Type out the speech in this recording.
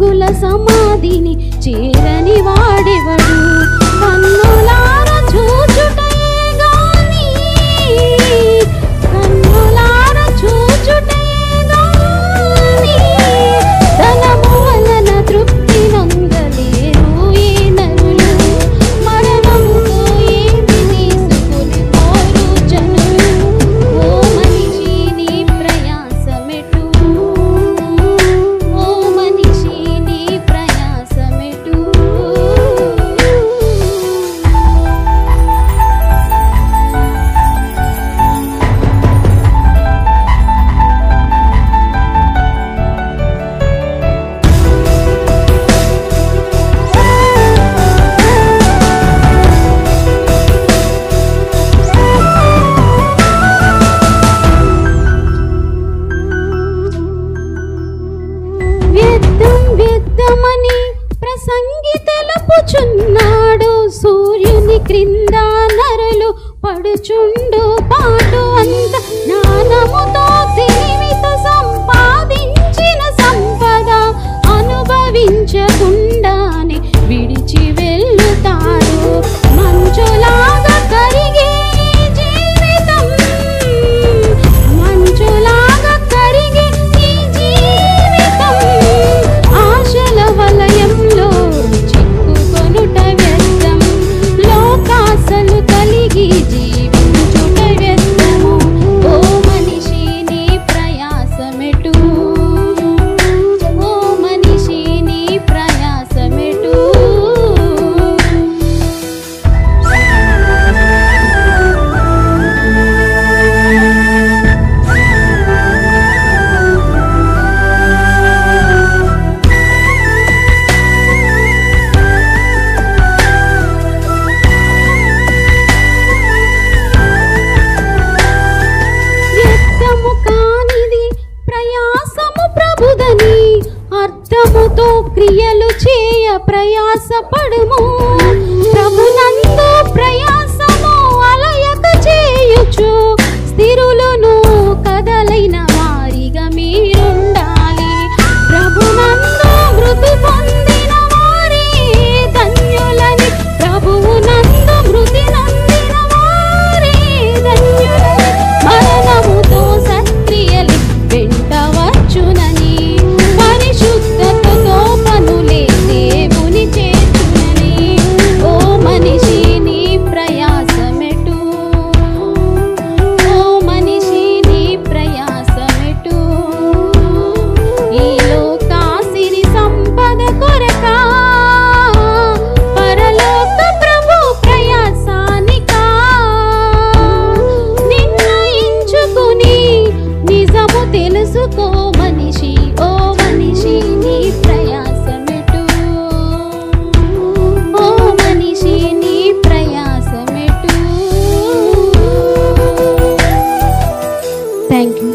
యోగుల సమాధిని చేరని వాడెవడు? కన్నులార చూచుటే గాని, కన్నులార చూచుటే గాని ధనము వలన తృప్తి నొందలేరు ఈ నరులు. మరణముతో ఏమి తీసుకొని పోరు జనులు. ఓ మనిషి నీ ప్రయాసమెటు? ఓ మనిషి నీ ప్రయాసమెటు? వ్యర్థం వ్యర్థమని ప్రసంగి తెలుపుచున్నాడు. సూర్యుని క్రింద నరులు పడుచుండు పాటు అంత జ్ఞానముతో తెలివితో సంపాదించిన సంపద అనుభవించకుండానే విడిచి వెళ్ళుతారు. మంచులాగా కరిగే ఈ జీవితం, మంచులాగా కరిగే ఈ జీవితం ఆశల వలయంలో చిక్కుకొనుట వ్యర్థం. లోకాసలు కలిగి జీవించుట వ్యర్థము. ఓ మనిషి నీ ప్రయాసమెటు? ఓ మనిషి నీ ప్రయాసమెటు? వ్యర్థము కానిది ప్రయాసము ప్రభుదని అర్థముతో క్రియలు చేయ ప్రయాసపడుము. ప్రభునందు ప్రయాసము అలయక చేయుచు స్థిరులను కదలైన వారిగా మీరుండాలి. ప్రభునందు మృతి పొందిన వారే ధన్యులని, ప్రభువునందు మృతి నొందిన వారే ధన్యులని. మరణముతో సత్క్రియలు వెంటవచ్చునని, పరిశుద్ధతతో పనులే దేవుని చేర్చునని. ఓ మనిషి నీ ప్రయాసమెటు? ఓ మనిషి నీ ప్రయాసమెటు? ఈ లోకాసిరి సంపద కొరకా, పరలోక ప్రభు ప్రయాసానికా? నిర్ణయించుకుని నిజము తెలుసుకో మనిషి. ఓ మనిషి నీ ప్రయాసమెటు? ఓ మనిషి నీ ప్రయాసమెటు? Thank you.